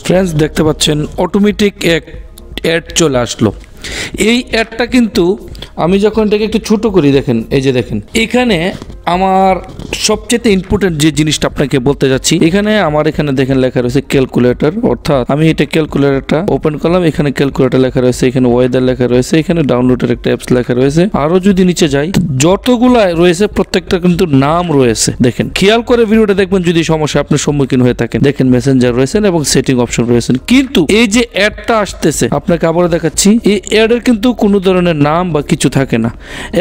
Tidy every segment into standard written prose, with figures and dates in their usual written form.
Friends দেখতে পাচ্ছেন automatic এক অ্যাড চলে আসলো। এই অ্যাডটা কিন্তু আমি যখন এটাকে একটু ছোট করি, দেখেন এই যে দেখেন এখানে আমার সবচেয়ে ইম্পর্টেন্ট যে জিনিসটা আপনাকে বলতে যাচ্ছি, এখানে আমার এখানে দেখেন লেখা রয়েছে ক্যালকুলেটর, অর্থাৎ আমি এটা ক্যালকুলেটরটা ওপেন করলাম, এখানে ক্যালকুলেটর লেখা রয়েছে, এখানে ওয়েদার লেখা রয়েছে, এখানে ডাউনলোডের একটা অ্যাপস লেখা রয়েছে। আরো যদি নিচে যাই যতগুলা রয়েছে প্রত্যেকটা কিন্তু নাম রয়েছে। দেখেন খেয়াল করে ভিডিওটা দেখবেন যদি সমস্যা আপনার সম্মুখীন হয়ে থাকেন। দেখেন মেসেঞ্জার রয়েছেন এবং সেটিং অপশন রয়েছেন, কিন্তু এই যে অ্যাডটা আসতেছে আপনাকে আবার দেখাচ্ছি, এই অ্যাডের কিন্তু কোনো ধরনের নাম বা কিছু থাকে না।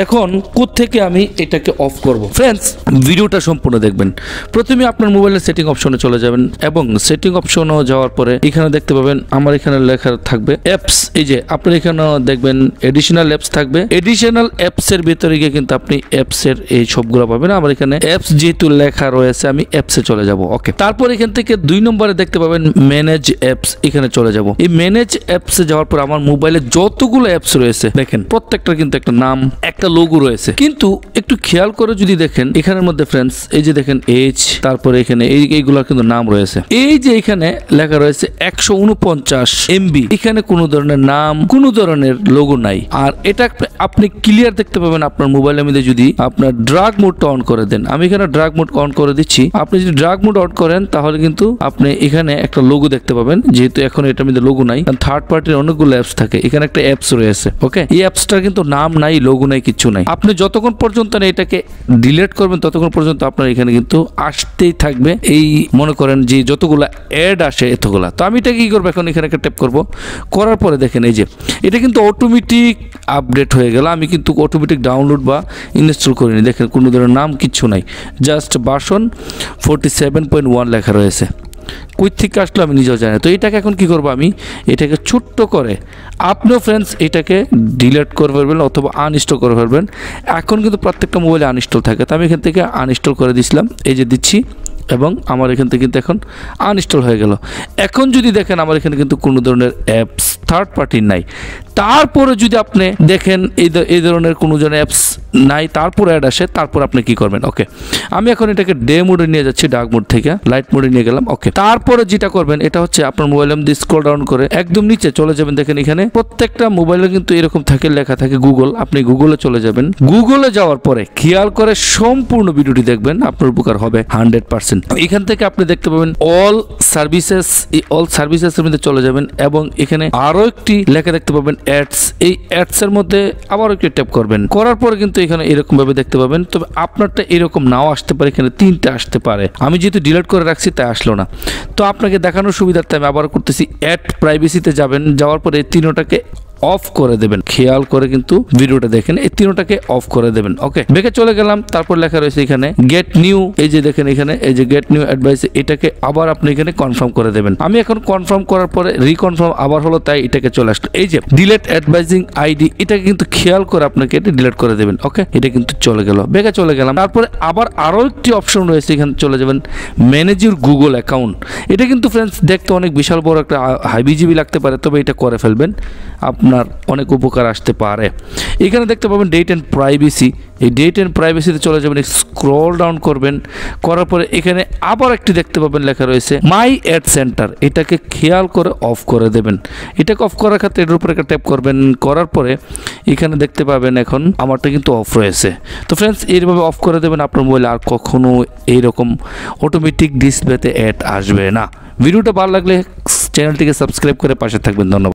এখন কোত্থেকে আমি এটাকে অফ করব? ফ্রেন্ডস ভিডিওটা সম্পূর্ণ দেখবেন। প্রথমে আপনার মোবাইলের সেটিং অপশনে চলে যাবেন এবং সেটিং অপশনে যাওয়ার পরে এখানে দেখতে পাবেন আমার এখানে লেখা থাকবে অ্যাপস। এই যে আপনার এখানে দেখবেন এডিশনাল অ্যাপস থাকবে। এডিশনাল অ্যাপস এর ভিতরে গিয়ে কিন্তু আপনি অ্যাপস এর এই সবগুলো পাবেন। আমার এখানে অ্যাপস যেহেতু লেখা রয়েছে আমি অ্যাপসে চলে যাব। ওকে, তারপর এখান থেকে 2 নম্বরে দেখতে পাবেন ম্যানেজ অ্যাপস, এখানে চলে যাব। এই ম্যানেজ অ্যাপসে যাওয়ার পর আমার মোবাইলে যতগুলো অ্যাপস রয়েছে দেখেন প্রত্যেকটা কিন্তু একটা নাম একটা লোগো রয়েছে, কিন্তু একটু খেয়াল করে যদি দেখেন এখানের মধ্যে ফ্রেন্ডস এই যে দেখেন এইচ, তারপরে এখানে এইগুলোর কিন্তু নাম রয়েছে। এই যে এখানে লেখা রয়েছে 149 MB, এখানে কোনো ধরনের নাম কোনো ধরনের লোগো নাই। আর এটা আপনি ক্লিয়ার দেখতে পাবেন আপনার মোবাইলের মধ্যে যদি আপনার ড্রাগ মোডটা অন করে দেন। আমি এখানে ড্রাগ মোড অন করে দিচ্ছি। আপনি যদি ড্রাগ মোড অন করেন তাহলে কিন্তু আপনি এখানে একটা লোগো দেখতে পাবেন, যেহেতু এখন এটার মধ্যে লোগো নাই, থার্ড পার্টির অনেকগুলো অ্যাপস থাকে, এখানে একটা অ্যাপস রয়েছে। ওকে, এই অ্যাপসটার কিন্তু নাম নাই, লোগো নাই, কিছু নাই। আপনি যতক্ষণ পর্যন্ত না এটাকে ডিলিট করবেন ততক্ষণ পর্যন্ত আপনার এখানে কিন্তু আসতেই থাকবে এই মনে করেন যে যতগুলা অ্যাড আসে এতগুলা। তো আমি এটা কি করবো, এখন এখানে একটা ট্যাপ করব, করার পরে দেখেন এই যে এটা কিন্তু অটোমেটিক আপডেট হয়ে গেল। আমি কিন্তু অটোমেটিক ডাউনলোড বা ইনস্টল করিনি। দেখেন কোনো ধরনের নাম কিচ্ছু নাই, জাস্ট ভার্সন 47.1 লেখা রয়েছে। কই থেকে আসলো আমি নিজেও জানি। তো এটাকে এখন কি করব, আমি এটাকে ছোট্ট করে আপনিও ফ্রেন্ডস এটাকে ডিলিট করে ফেলবেন অথবা আনইনস্টল করে ফেলবেন। এখন কিন্তু প্রত্যেকটা মোবাইলে আনইনস্টল থাকে, তো আমি এখান থেকে আনইনস্টল করে দিছিলাম, এই যে দিচ্ছি, এবং আমার এখান থেকে কিন্তু এখন আনইনস্টল হয়ে গেল। এখন যদি দেখেন আমার এখানে কিন্তু কোনো ধরনের অ্যাপস থার্ড পার্টির নাই। তারপরে যদি আপনি দেখেন এই ধরনের কোনো ধরনের অ্যাপস নাই, তারপর অ্যাড আসে, তারপর আপনি কি করবেন? ওকে, আমি এখন এটাকে ডে মোডে নিয়ে যাচ্ছি, ডার্ক মোড থেকে লাইট মোডে নিয়ে গেলাম। ওকে, তারপরে যেটা করবেন এটা হচ্ছে আপনার মোবাইলের মধ্যে স্ক্রল ডাউন করে একদম নিচে চলে যাবেন। দেখেন এখানে প্রত্যেকটা মোবাইলে কিন্তু এরকম থাকে, লেখা থাকে গুগল। আপনি গুগলে চলে যাবেন। গুগলে যাওয়ার পরে খেয়াল করে সম্পূর্ণ ভিডিওটি দেখবেন, আপনার উপকার হবে 100%। এখান থেকে আপনি দেখতে পাবেন অল সার্ভিসেস, অল সার্ভিসেস এর মধ্যে চলে যাবেন এবং এখানে আরো একটি লেখা দেখতে পাবেন অ্যাডস। এই অ্যাডস এর মধ্যে আবার একটু ট্যাপ করবেন, করার পরে কিন্তু এখানে এরকম ভাবে দেখতে পাবেন। তবে আপনারটা এরকম নাও আসতে পারে, এখানে 3টা আসতে পারে। আমি যেহেতু ডিলিট করে রাখছি তাই আসলো না। তো আপনাকে দেখানোর সুবিধার্থে আমি আবার করতেছি, অ্যাড প্রাইভেসিতে যাবেন, যাওয়ার পরে এই 3টাকে অফ করে দেবেন। খেয়াল করে কিন্তু ভিডিওটা দেখেন, এই 3টাকে অফ করে দেবেন। ওকে, বেঁকে চলে গেলাম। তারপর লেখা রয়েছে এখানে গেট নিউ, এই যে দেখেন এখানে এই যে গেট নিউ অ্যাডভাইস, এটাকে আবার আপনি এখানে কনফার্ম করে দেবেন। আমি এখন কনফার্ম করার পরে রিকনফার্ম আবার হলো, তাই এটাকে চলে আসলো। এই যে ডিলিট অ্যাডভাইজিং আইডি, এটাকে কিন্তু খেয়াল করে আপনাকে এটা ডিলিট করে দেবেন। ওকে, এটা কিন্তু চলে গেল, বেঁকে চলে গেলাম। তারপরে আবার আরো একটি অপশন রয়েছে, এখানে চলে যাবেন ম্যানেজ ইউর গুগল অ্যাকাউন্ট। এটা কিন্তু ফ্রেন্ডস দেখতে অনেক বিশাল বড় একটা হাইবিজিবি লাগতে পারে, তবে এটা করে ফেলবেন, আপনার অনেক উপকার আসতে পারে। এখানে দেখতে পাবেন ডেট এন্ড প্রাইভেসি। এই ডেট এন্ড প্রাইভেসিতে চলে যাবেন, স্ক্রল ডাউন করবেন, করার পরে এখানে আবার একটি দেখতে পাবেন লেখা রয়েছে মাই অ্যাড সেন্টার। এটাকে খেয়াল করে অফ করে দেবেন। এটাকে অফ করার ক্ষেত্রে এর উপরে একটা ট্যাপ করবেন, করার পরে এখানে দেখতে পাবেন এখন আমারটা কিন্তু অফ রয়েছে। তো ফ্রেন্ডস এইভাবে অফ করে দেবেন, আপনার মোবাইলে আর কখনো এইরকম অটোমেটিক ডিসপ্লেতে অ্যাড আসবে না। ভিডিওটা ভালো লাগলে চ্যানেলটিকে সাবস্ক্রাইব করে পাশে থাকবেন। ধন্যবাদ।